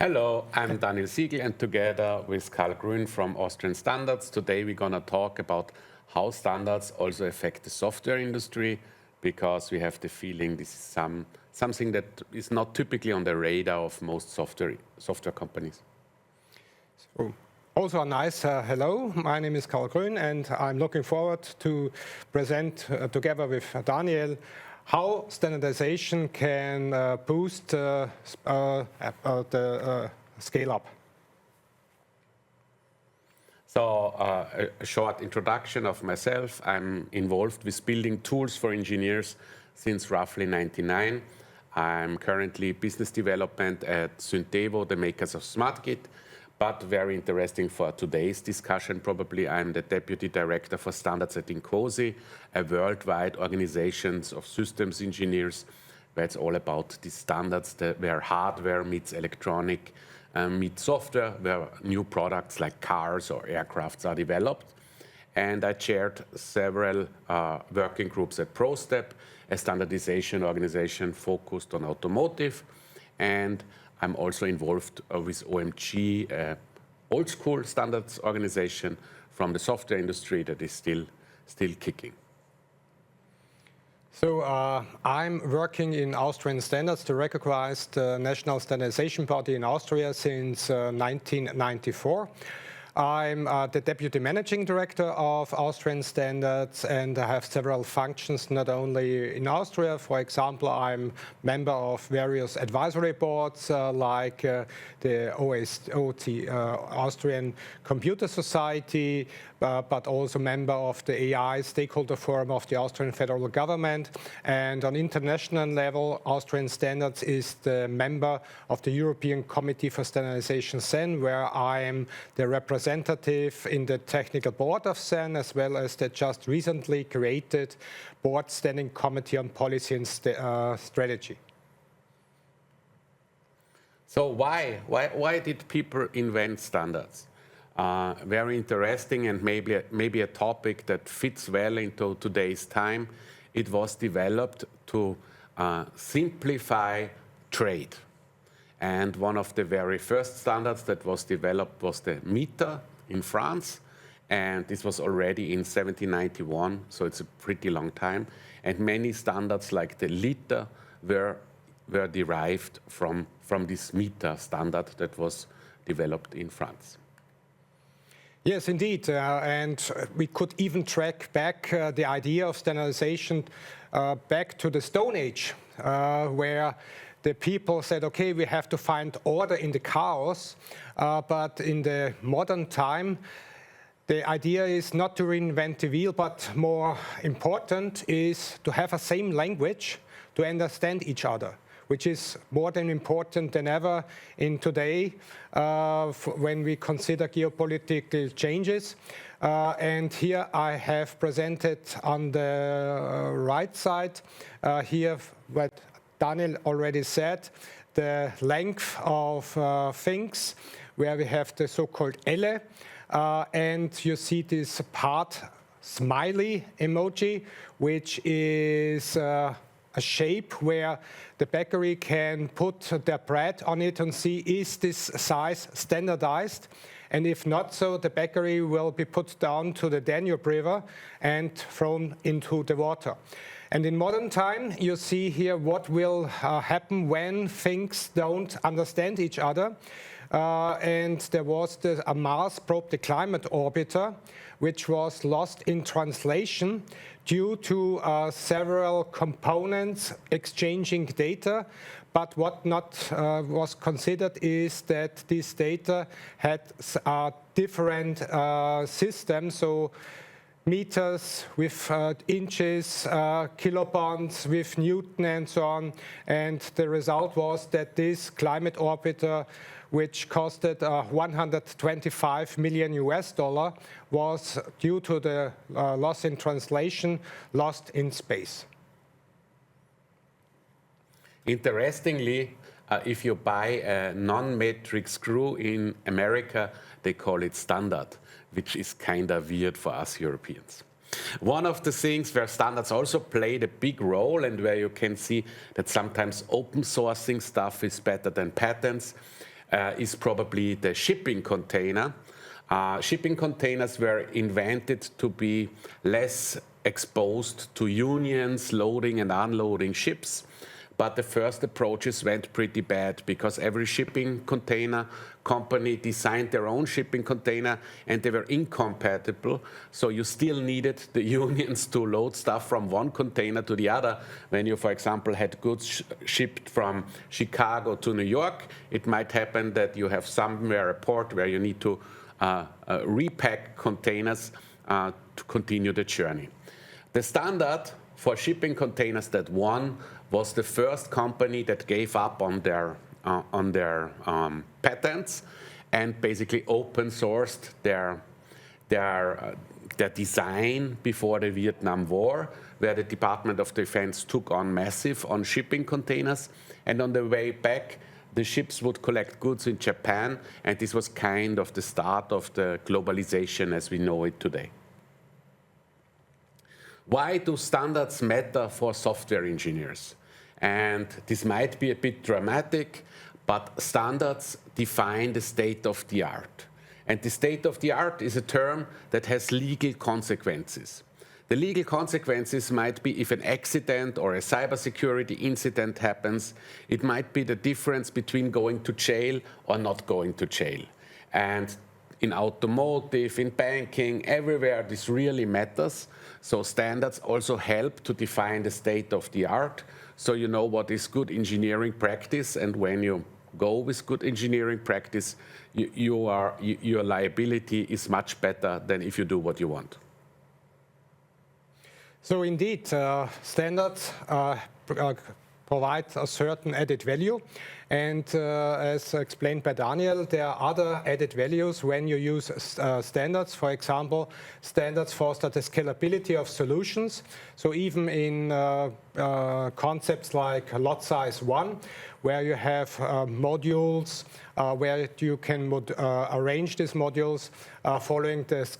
Hello, I'm Daniel Siegel, and together with Karl Grün from Austrian Standards, today we're going to talk about how standards also affect the software industry, because we have the feeling this is something that is not typically on the radar of most software companies. So, also a nice hello. My name is Karl Grün, and I'm looking forward to present together with Daniel how standardization can boost the scale-up. So a short introduction of myself. I'm involved with building tools for engineers since roughly '99. I'm currently business development at Syntevo, the makers of SmartKit. But very interesting for today's discussion, probably, I'm the Deputy Director for Standards at Incosi, a worldwide organization of systems engineers, where it's all about the standards, where hardware meets electronic, meets software, where new products like cars or aircrafts are developed. And I chaired several working groups at ProStep, a standardization organization focused on automotive. And I'm also involved with OMG, old school standards organization from the software industry that is still kicking. So I'm working in Austrian Standards, the recognized national standardization body in Austria since 1994. I'm the Deputy Managing Director of Austrian Standards, and I have several functions not only in Austria. For example, I'm member of various advisory boards like the OSOT, Austrian Computer Society, but also member of the AI Stakeholder Forum of the Austrian federal government. And on international level, Austrian Standards is the member of the European Committee for Standardization CEN, where I am the representative in the technical board of CEN, as well as the just recently created Board Standing Committee on Policy and Strategy. So why did people invent standards? Very interesting, and maybe a topic that fits well into today's time. It was developed to simplify trade. And one of the very first standards that was developed was the meter in France. And this was already in 1791, so it's a pretty long time. And many standards like the liter were derived from this meter standard that was developed in France. Yes, indeed, and we could even track back the idea of standardization back to the Stone Age, where the people said, okay, we have to find order in the chaos, but in the modern time, the idea is not to reinvent the wheel, but more important is to have a same language to understand each other, which is more than important than ever in today when we consider geopolitical changes. And here I have presented on the right side here what Daniel already said, the length of things, where we have the so-called Elle, and you see this part smiley emoji, which is a shape where the bakery can put their bread on it and see, is this size standardized? And if not so, the bakery will be put down to the Danube River and thrown into the water. And in modern time, you see here what will happen when things don't understand each other. And there was a Mars probe, the climate orbiter, which was lost in translation due to several components exchanging data. But what not was considered is that this data had different systems. So meters with inches, kilobonds with Newton and so on. And the result was that this climate orbiter, which costed 125 million US dollar, was, due to the loss in translation, lost in space. Interestingly, if you buy a non-metric screw in America, they call it standard, which is kind of weird for us Europeans. One of the things where standards also played a big role, and where you can see that sometimes open sourcing stuff is better than patents, is probably the shipping container. Shipping containers were invented to be less exposed to unions loading and unloading ships. But the first approaches went pretty bad because every shipping container company designed their own shipping container and they were incompatible. So you still needed the unions to load stuff from one container to the other. When you, for example, had goods shipped from Chicago to New York, it might happen that you have somewhere a port where you need to repack containers to continue the journey. The standard for shipping containers that won was the first company that gave up on their patents and basically open sourced their design before the Vietnam War, where the Department of Defense took on massive on shipping containers. And on the way back, the ships would collect goods in Japan, and this was kind of the start of the globalization as we know it today. Why do standards matter for software engineers? And this might be a bit dramatic, but standards define the state of the art. And the state of the art is a term that has legal consequences. The legal consequences might be if an accident or a cybersecurity incident happens, it might be the difference between going to jail or not going to jail. And in automotive, in banking, everywhere this really matters. So standards also help to define the state of the art. So you know what is good engineering practice, and when you go with good engineering practice, your liability is much better than if you do what you want. So indeed, standards provide a certain added value. And as explained by Daniel, there are other added values when you use standards. For example, standards foster the scalability of solutions. So even in concepts like lot size 1, where you have modules, where you can arrange these modules following this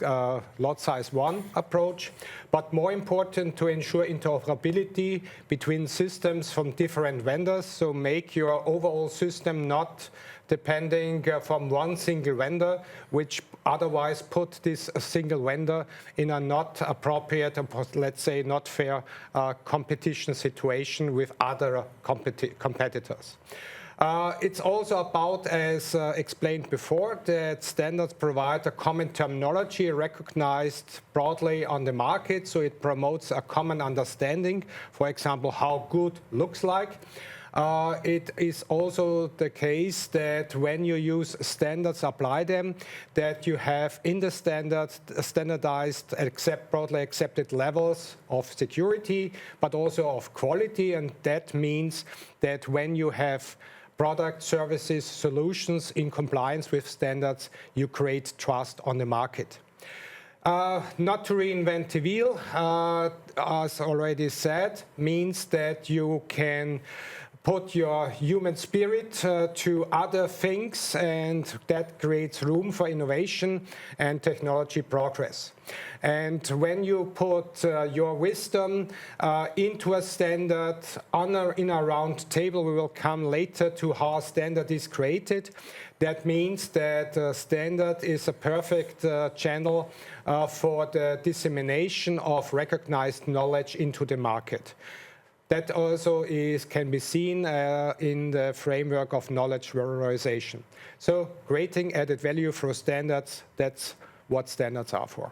lot size 1 approach. But more important, to ensure interoperability between systems from different vendors, so make your overall system not depending from one single vendor, which otherwise put this single vendor in a not appropriate, let's say not fair competition situation with other competitors. It's also about, as explained before, that standards provide a common terminology recognized broadly on the market, so it promotes a common understanding, for example, how good looks like. It is also the case that when you use standards, apply them, that you have in the standardized, broadly accepted levels of security, but also of quality. And that means that when you have product, services, solutions in compliance with standards, you create trust on the market. Not to reinvent the wheel, as already said, means that you can put your human spirit to other things, and that creates room for innovation and technology progress. And when you put your wisdom into a standard in a round table, we will come later to how a standard is created. That means that a standard is a perfect channel for the dissemination of recognized knowledge into the market. That also can be seen in the framework of knowledge valorization. So creating added value through standards, that's what standards are for.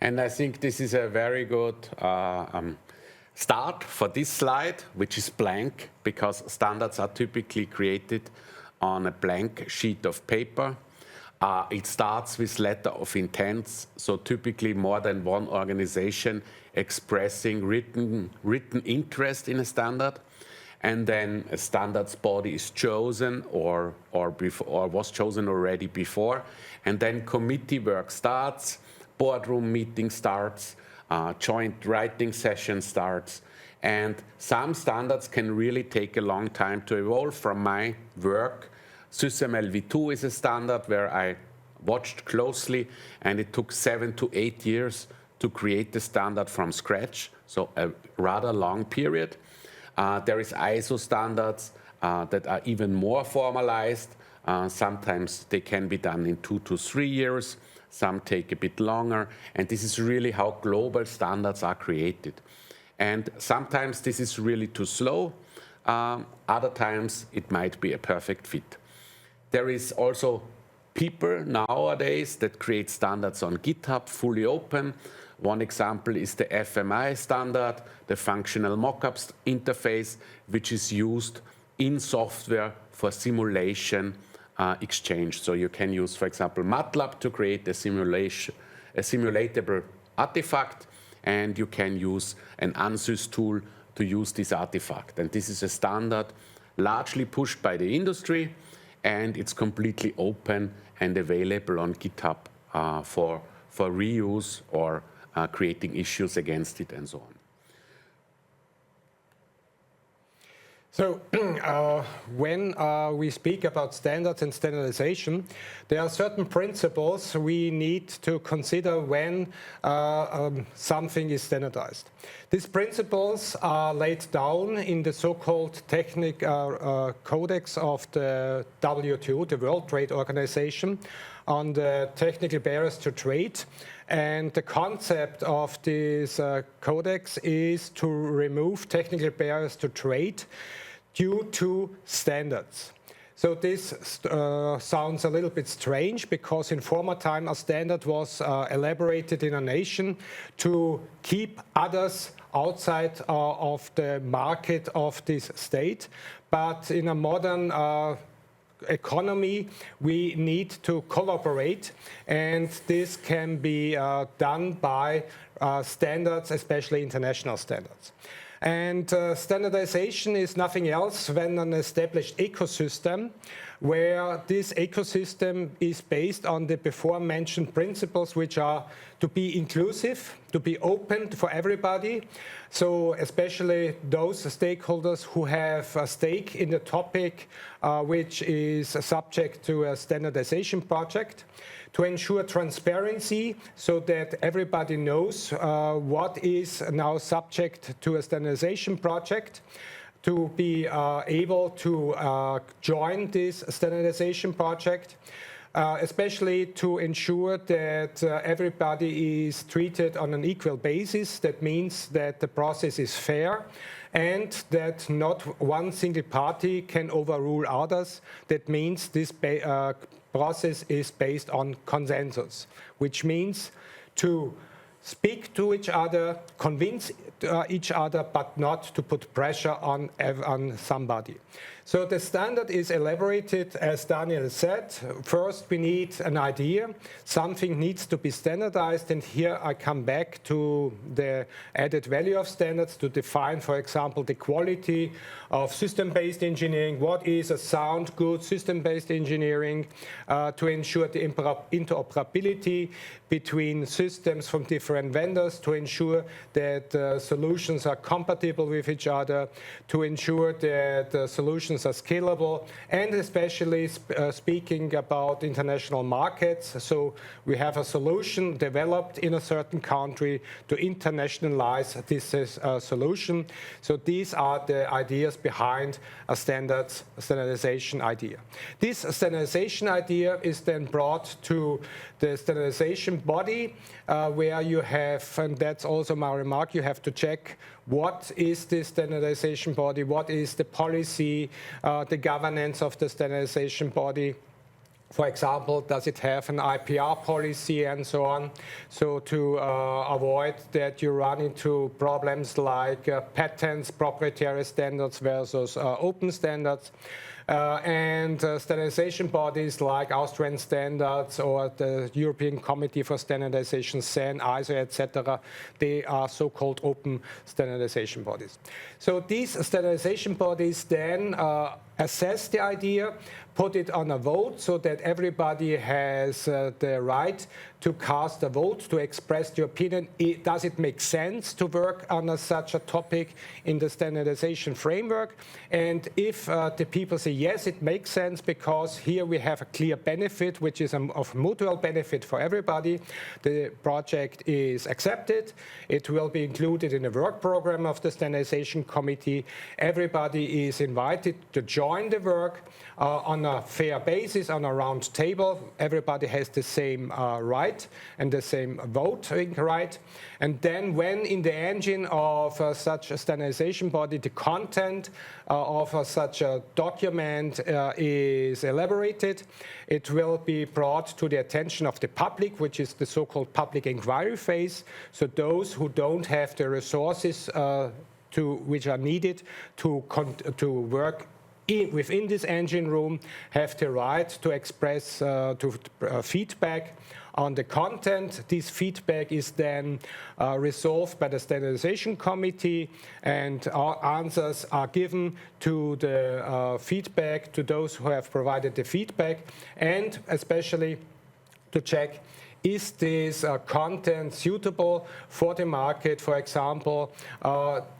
And I think this is a very good start for this slide, which is blank, because standards are typically created on a blank sheet of paper. It starts with letter of intents, so typically more than one organization expressing written interest in a standard, and then a standards body is chosen or was chosen already before, and then committee work starts, boardroom meeting starts, joint writing session starts, and some standards can really take a long time to evolve. From my work, SysML v2 is a standard where I watched closely, and it took 7 to 8 years to create the standard from scratch, so a rather long period. There is ISO standards. that are even more formalized. Sometimes they can be done in 2 to 3 years. Some take a bit longer. And this is really how global standards are created. And sometimes this is really too slow. Other times it might be a perfect fit. There is also people nowadays that create standards on GitHub, fully open. One example is the FMI standard, the functional mockup interface, which is used in software for simulation exchange. So you can use, for example, MATLAB to create a simulatable artifact, and you can use an ANSYS tool to use this artifact. And this is a standard largely pushed by the industry, and it's completely open and available on GitHub for reuse or creating issues against it and so on. So when we speak about standards and standardization, there are certain principles we need to consider when something is standardized. These principles are laid down in the so-called Codex of the WTO, the World Trade Organization, on the technical barriers to trade. And the concept of this codex is to remove technical barriers to trade due to standards. So this sounds a little bit strange, because in former time a standard was elaborated in a nation to keep others outside of the market of this state. But in a modern economy, we need to collaborate, and this can be done by standards, especially international standards. And standardization is nothing else than an established ecosystem, where this ecosystem is based on the before mentioned principles, which are to be inclusive, to be open for everybody. So especially those stakeholders who have a stake in the topic, which is subject to a standardization project, to ensure transparency so that everybody knows what is now subject to a standardization project, to be able to join this standardization project, especially to ensure that everybody is treated on an equal basis. That means that the process is fair and that not one single party can overrule others. That means this process is based on consensus, which means to speak to each other, convince each other, but not to put pressure on somebody. So the standard is elaborated, as Daniel said. First, we need an idea. Something needs to be standardized, and here I come back to the added value of standards to define, for example, the quality of system-based engineering. What is a sound, good system-based engineering to ensure the interoperability between systems from different vendors, to ensure that solutions are compatible with each other, to ensure that solutions are scalable, and especially speaking about international markets. So we have a solution developed in a certain country to internationalize this solution. So these are the ideas behind a standardization idea. This standardization idea is then brought to the standardization body, where you have, and that's also my remark, you have to check what is the standardization body, what is the policy, the governance of the standardization body. For example, does it have an IPR policy and so on? So to avoid that you run into problems like patents, proprietary standards versus open standards. And standardization bodies like Austrian standards or the European Committee for Standardization, CEN, ISO, etc., they are so-called open standardization bodies. So these standardization bodies then assess the idea, put it on a vote so that everybody has the right to cast a vote, to express the opinion. Does it make sense to work on such a topic in the standardization framework? And if the people say yes, it makes sense because here we have a clear benefit, which is of mutual benefit for everybody. The project is accepted. It will be included in the work program of the standardization committee. Everybody is invited to join the work on a fair basis, on a round table. Everybody has the same right and the same voting right. And then when in the engine of such a standardization body, the content of such a document is elaborated, it will be brought to the attention of the public, which is the so-called public inquiry phase. So those who don't have the resources which are needed to work within this engine room have the right to express feedback on the content. This feedback is then resolved by the standardization committee, and answers are given to the feedback, to those who have provided the feedback, and especially to check, is this content suitable for the market? For example,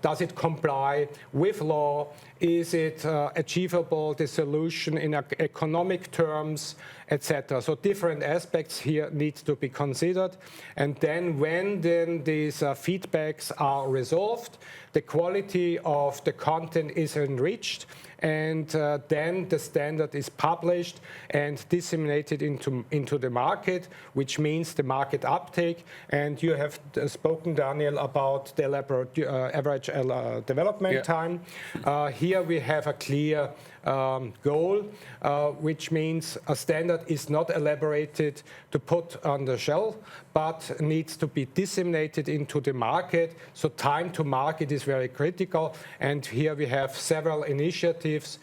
does it comply with law? Is it achievable, the solution in economic terms, etc.? So different aspects here need to be considered. And then when these feedbacks are resolved, the quality of the content is enriched, and then the standard is published and disseminated into the market, which means the market uptake. And you have spoken, Daniel, about the average development time. Here we have a clear goal, which means a standard is not elaborated to put on the shelf, but needs to be disseminated into the market. So time to market is very critical. And here we have several initiatives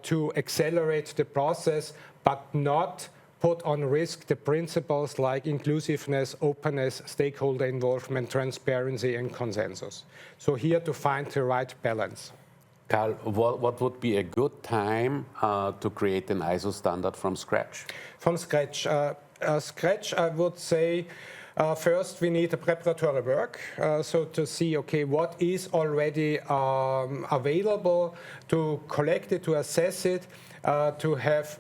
to accelerate the process, but not put on risk the principles like inclusiveness, openness, stakeholder involvement, transparency, and consensus. So here to find the right balance. Karl, what would be a good time to create an ISO standard from scratch? From scratch, I would say first we need a preparatory work, so to see, okay, what is already available, to collect it, to assess it, to have,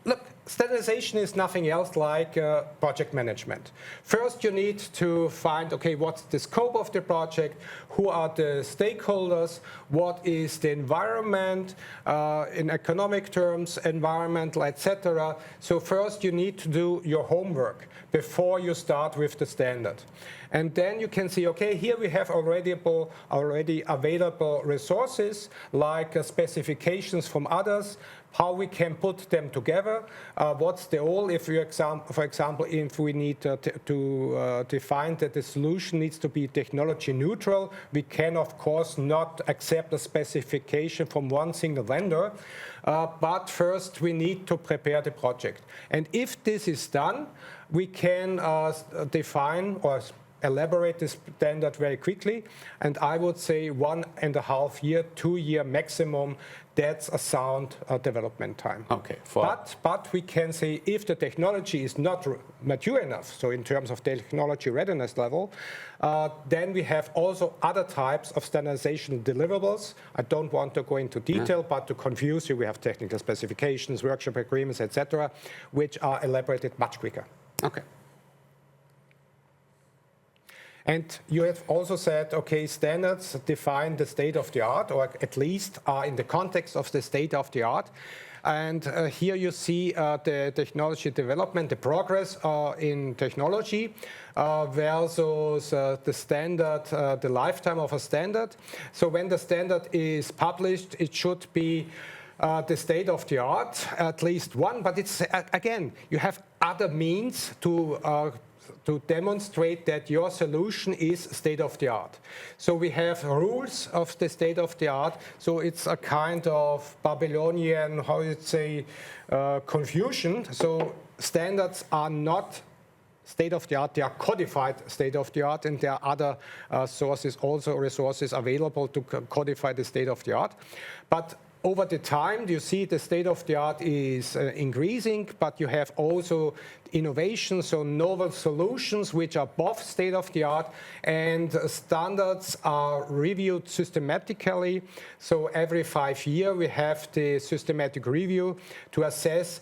look, standardization is nothing else like project management. First, you need to find, okay, what's the scope of the project, who are the stakeholders, what is the environment, in economic terms, environmental, etc. So first, you need to do your homework before you start with the standard. And then you can see, okay, here we have already available resources like specifications from others, how we can put them together, what's the goal, if you for example, if we need to define that the solution needs to be technology neutral, we can of course not accept a specification from one single vendor, but first we need to prepare the project. And if this is done, we can define or elaborate this standard very quickly, and I would say 1.5 year, 2 year maximum. That's a sound development time. Okay. But we can say if the technology is not mature enough, so in terms of technology readiness level, then we have also other types of standardization deliverables. I don't want to go into detail, but to confuse you, we have technical specifications, workshop agreements, etc., which are elaborated much quicker. Okay. And you have also said, okay, standards define the state of the art, or at least are in the context of the state of the art. And here you see the technology development, the progress in technology versus the standard, the lifetime of a standard. So when the standard is published, it should be the state of the art, at least one. But it's, again, you have other means to demonstrate that your solution is state-of-the-art. So we have rules of the state-of-the-art. So it's a kind of Babylonian, how you say, confusion. So standards are not state-of-the-art, they are codified state-of-the-art, and there are other resources available to codify the state-of-the-art. But over the time, you see the state of the art is increasing, but you have also innovations, so novel solutions which are above state of the art, and standards are reviewed systematically. So every 5 years we have the systematic review to assess,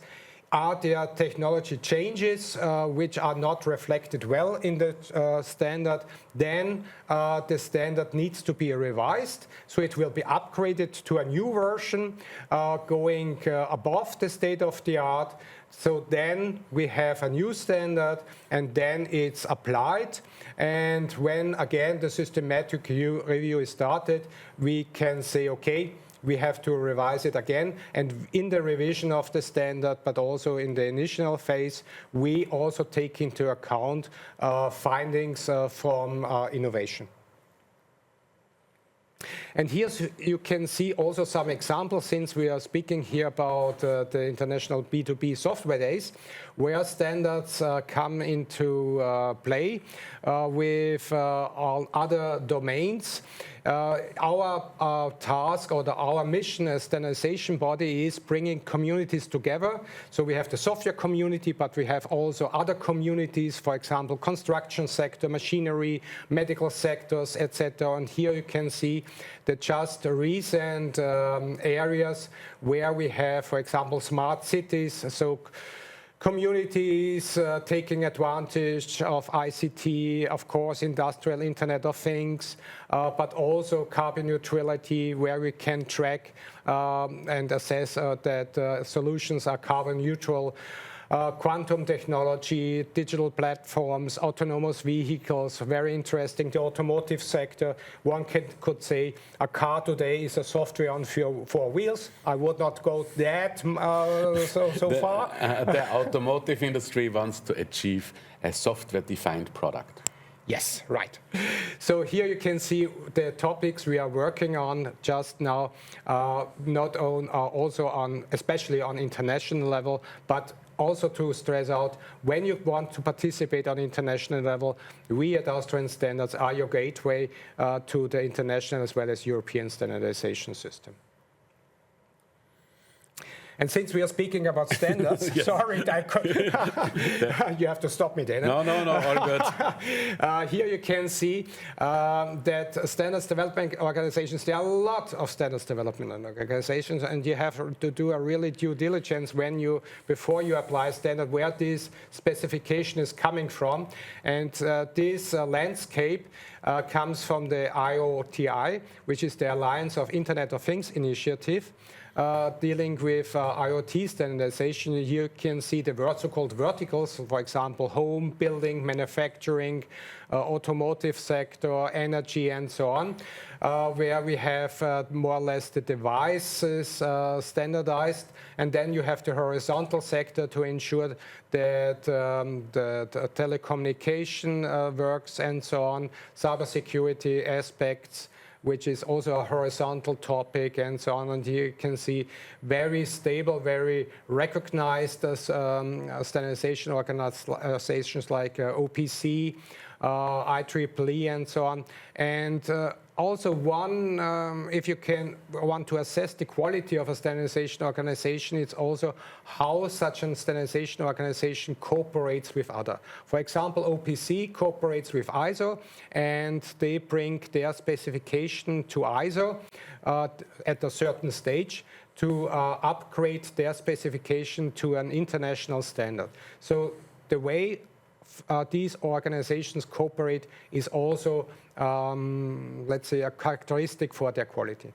are there technology changes which are not reflected well in the standard? Then the standard needs to be revised, so it will be upgraded to a new version going above the state of the art. So then we have a new standard, and then it's applied. And when again the systematic review is started, we can say, okay, we have to revise it again. And in the revision of the standard, but also in the initial phase, we also take into account findings from innovation. And here you can see also some examples, since we are speaking here about the International B2B Software Days, where standards come into play with all other domains. Our task, or our mission as standardization body, is bringing communities together. So we have the software community, but we have also other communities, for example, construction sector, machinery, medical sectors, etc. And here you can see the just recent areas where we have, for example, smart cities, so communities taking advantage of ICT, of course, industrial Internet of Things, but also carbon neutrality, where we can track and assess that solutions are carbon neutral. Quantum technology, digital platforms, autonomous vehicles, very interesting. The automotive sector, one could say a car today is a software on four wheels. I would not go that so far. The automotive industry wants to achieve a software-defined product. Yes, right. So here you can see the topics we are working on just now, also on, especially on international level, but also to stress out, when you want to participate on international level, we at Austrian Standards are your gateway to the international as well as European standardization system. And since we are speaking about standards, yes. Sorry, you have to stop me there. No, all good. Here you can see that standards development organizations, there are a lot of standards development organizations, and you have to do a really due diligence before you apply standard, where this specification is coming from. And this landscape comes from the IoTI, which is the Alliance of Internet of Things initiative. Dealing with IoT standardization. Here you can see the so-called verticals, for example, home, building, manufacturing, automotive sector, energy, and so on, where we have more or less the devices standardized. And then you have the horizontal sector to ensure that the telecommunication works and so on, cybersecurity aspects, which is also a horizontal topic, and so on. And here you can see very stable, very recognized standardization organizations like OPC, IEEE, and so on. And also if you want to assess the quality of a standardization organization, it's also how such a standardization organization cooperates with other. For example, OPC cooperates with ISO, and they bring their specification to ISO at a certain stage to upgrade their specification to an international standard. So the way these organizations cooperate is also, let's say, a characteristic for their quality.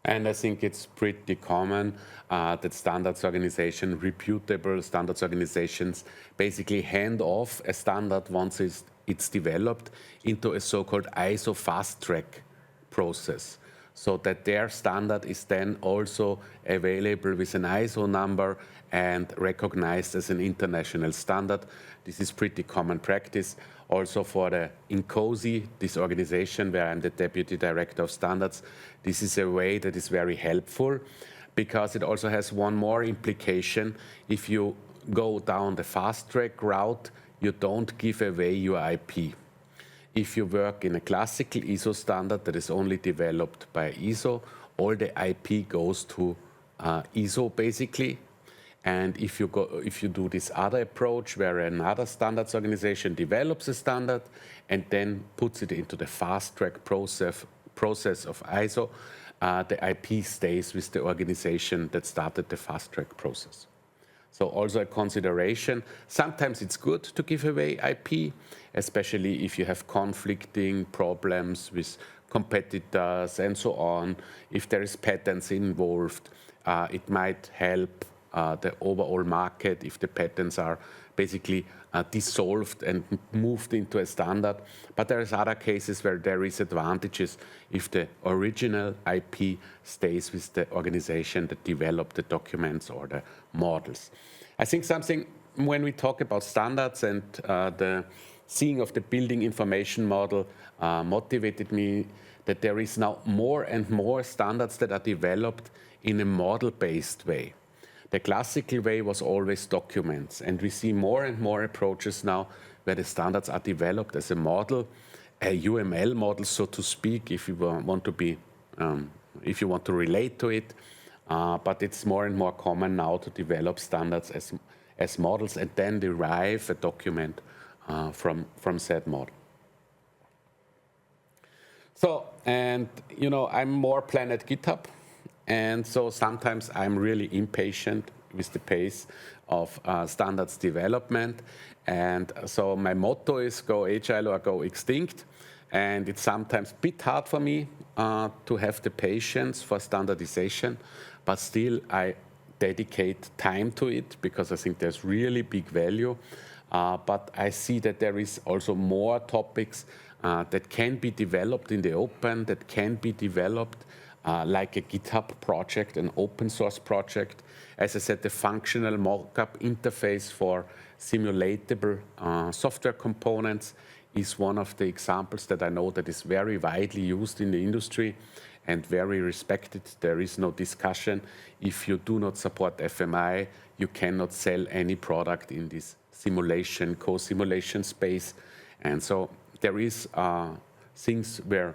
And I think it's pretty common that standards organization, reputable standards organizations, basically hand off a standard once it's developed into a so-called ISO fast-track process, so that their standard is then also available with an ISO number and recognized as an international standard. This is pretty common practice. Also for the INCOSI, this organization where I'm the Deputy Director of Standards, this is a way that is very helpful, because it also has one more implication. If you go down the fast-track route, you don't give away your IP. If you work in a classical ISO standard that is only developed by ISO, all the IP goes to ISO basically. And if you do this other approach where another standards organization develops a standard and then puts it into the fast-track process of ISO, the IP stays with the organization that started the fast-track process. So also a consideration. Sometimes it's good to give away IP, especially if you have conflicting problems with competitors and so on. If there is patents involved, it might help the overall market if the patents are basically dissolved and moved into a standard. But there is other cases where there is advantages if the original IP stays with the organization that developed the documents or the models. I think something when we talk about standards and the seeing of the building information model motivated me that there is now more and more standards that are developed in a model-based way. The classical way was always documents, and we see more and more approaches now where the standards are developed as a model, a UML model, so to speak, if you want to be, if you want to relate to it. But it's more and more common now to develop standards as models and then derive a document from said model. So, and you know, I'm more plan at GitHub. And so sometimes I'm really impatient with the pace of standards development. And so my motto is go agile or go extinct. And it's sometimes a bit hard for me to have the patience for standardization, but still I dedicate time to it because I think there's really big value. But I see that there is also more topics that can be developed in the open, that can be developed like a GitHub project, an open source project. As I said, the functional mockup interface for simulatable software components is one of the examples that I know that is very widely used in the industry and very respected. There is no discussion. If you do not support FMI, you cannot sell any product in this simulation, co-simulation space. And so there is things where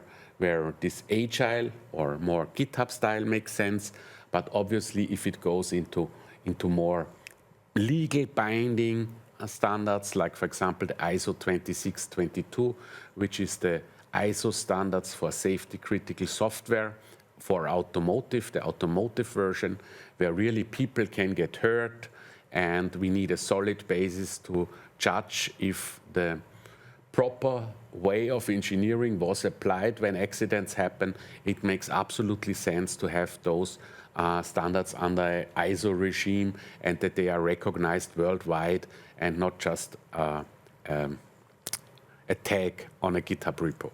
this agile or more GitHub style makes sense, but obviously if it goes into more legal binding standards, like for example the ISO 2622, which is the ISO standards for safety critical software for automotive, the automotive version, where really people can get hurt and we need a solid basis to judge if the proper way of engineering was applied when accidents happen. It makes absolutely sense to have those standards under an ISO regime and that they are recognized worldwide and not just a tag on a GitHub repo.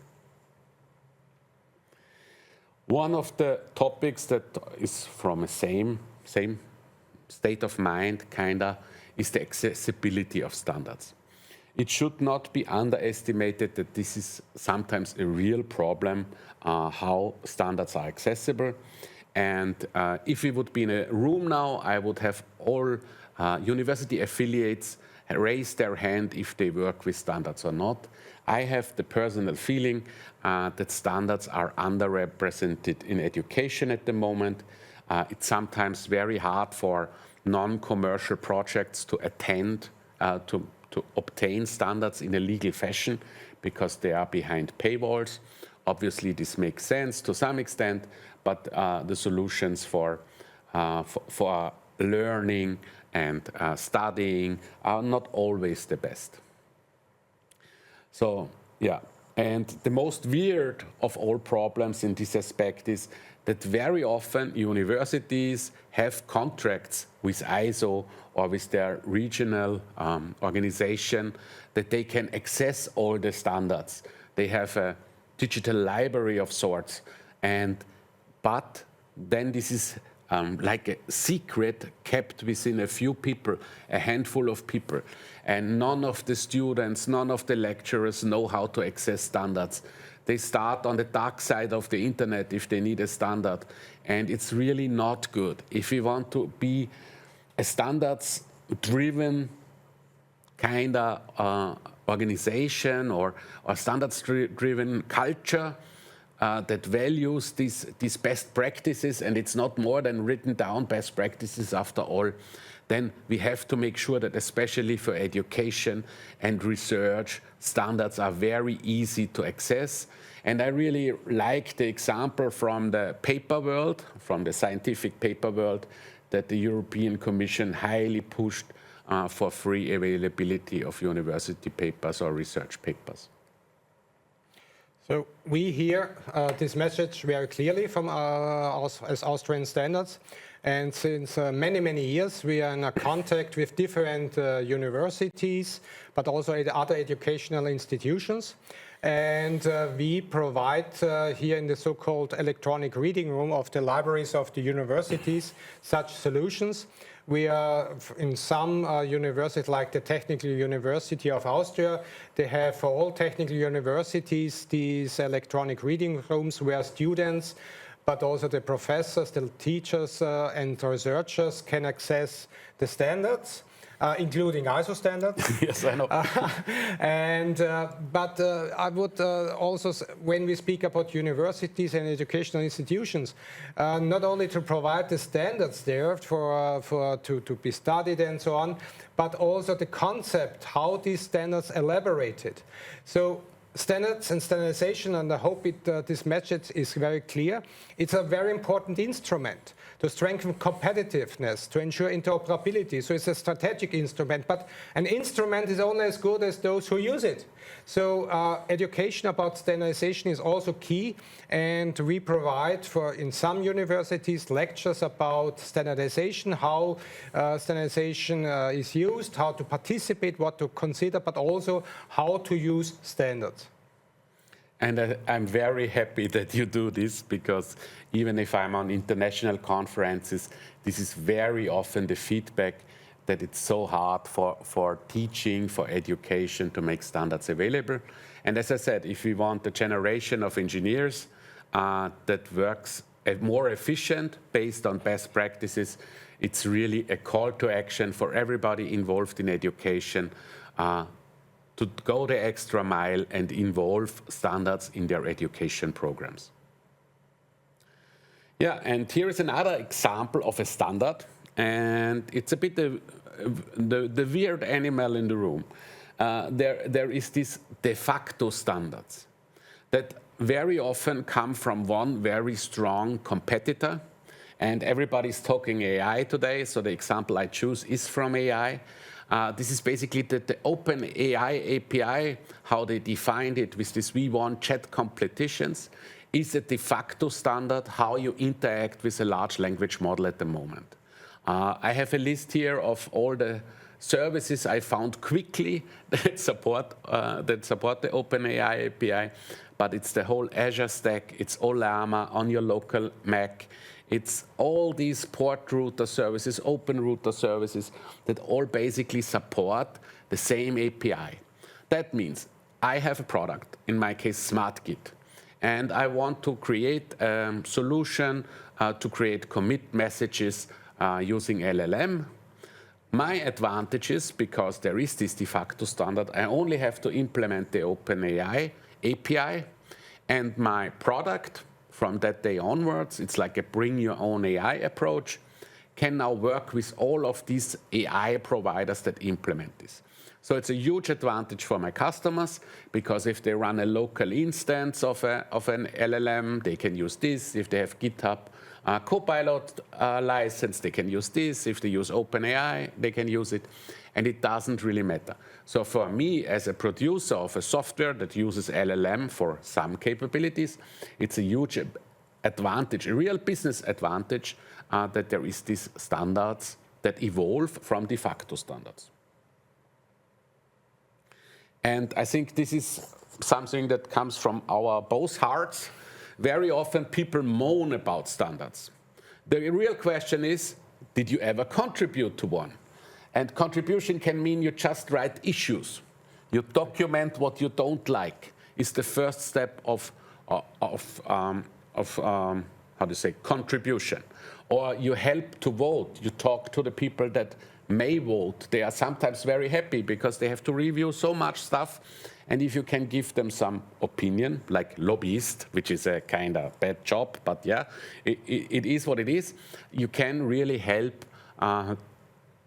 One of the topics that is from a same state of mind, kinda, is the accessibility of standards. It should not be underestimated that this is sometimes a real problem, how standards are accessible. And if we would be in a room now, I would have all university affiliates raise their hand if they work with standards or not. I have the personal feeling that standards are underrepresented in education at the moment. It's sometimes very hard for non-commercial projects to attend, to obtain standards in a legal fashion because they are behind paywalls. Obviously, this makes sense to some extent, but the solutions for learning and studying are not always the best. So, yeah. And the most weird of all problems in this aspect is that very often universities have contracts with ISO or with their regional organization that they can access all the standards. They have a digital library of sorts, but then this is like a secret kept within a few people, a handful of people. And none of the students, none of the lecturers know how to access standards. They start on the dark side of the internet if they need a standard. And it's really not good. If we want to be a standards-driven kind of organization or standards-driven culture that values these best practices, and it's not more than written down best practices after all, then we have to make sure that especially for education and research, standards are very easy to access. And I really like the example from the paper world, from the scientific paper world, that the European Commission highly pushed for free availability of university papers or research papers. So we hear this message very clearly from us as Austrian Standards. And since many, many years, we are in a contact with different universities, but also other educational institutions. And we provide here in the so-called electronic reading room of the libraries of the universities such solutions. We are in some universities, like the Technical University of Austria, they have for all technical universities these electronic reading rooms where students, but also the professors, the teachers and researchers can access the standards, including ISO standards. Yes, I know. But I would also, when we speak about universities and educational institutions, not only to provide the standards there to be studied and so on, but also the concept, how these standards elaborated. So standards and standardization, and I hope this message is very clear. It's a very important instrument to strengthen competitiveness, to ensure interoperability. So it's a strategic instrument, but an instrument is only as good as those who use it. So education about standardization is also key, and we provide in some universities lectures about standardization, how standardization is used, how to participate, what to consider, but also how to use standards. And I'm very happy that you do this, because even if I'm on international conferences, this is very often the feedback that it's so hard for teaching, for education to make standards available. And as I said, if we want a generation of engineers that works more efficient based on best practices, it's really a call to action for everybody involved in education to go the extra mile and involve standards in their education programs. Yeah, and here is another example of a standard, and it's a bit the weird animal in the room. There is this de facto standards that very often come from one very strong competitor, and everybody's talking AI today, so the example I choose is from AI. This is basically the Open AI API, how they defined it with this V1 chat competitions, is a de facto standard how you interact with a large language model at the moment. I have a list here of all the services I found quickly that support the Open AI API, but it's the whole Azure stack, it's Ollama on your local Mac, it's all these port router services, open router services that all basically support the same API. That means I have a product, in my case SmartGit, and I want to create a solution to create commit messages using LLM. My advantage is, because there is this de facto standard, I only have to implement the OpenAI API, and my product from that day onwards, it's like a bring your own AI approach, can now work with all of these AI providers that implement this. So it's a huge advantage for my customers, because if they run a local instance of an LLM, they can use this. If they have GitHub Copilot license, they can use this. If they use OpenAI, they can use it. And it doesn't really matter. So for me, as a producer of a software that uses LLM for some capabilities, it's a huge advantage, a real business advantage, that there is these standards that evolve from de facto standards. And I think this is something that comes from our both hearts. Very often people moan about standards. The real question is, did you ever contribute to one? And contribution can mean you just write issues. You document what you don't like. It's the first step of how how to say, contribution. Or you help to vote. You talk to the people that may vote. They are sometimes very happy because they have to review so much stuff. And if you can give them some opinion, like lobbyist, which is a kind of bad job, but yeah, it is what it is, you can really help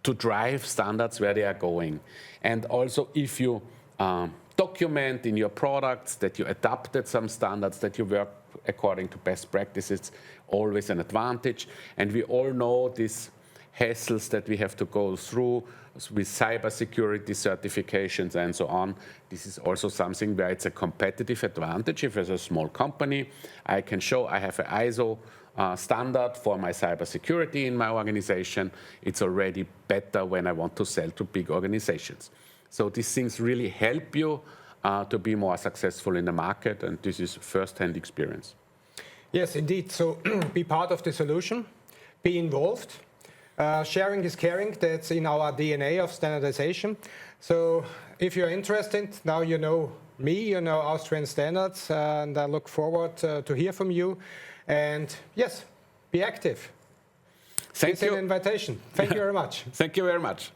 to drive standards where they are going. And also if you document in your products that you adapted some standards, that you work according to best practices, always an advantage. And we all know these hassles that we have to go through with cybersecurity certifications and so on. This is also something where it's a competitive advantage. If as a small company, I can show I have an ISO standard for my cybersecurity in my organization. It's already better when I want to sell to big organizations. So these things really help you to be more successful in the market, and this is first-hand experience. Yes, indeed. So be part of the solution, be involved. Sharing is caring. That's in our DNA of standardization. So if you're interested, now you know me, you know Austrian Standards, and I look forward to hear from you. And yes, be active. Thank you. It's an invitation. Thank you very much. Thank you very much.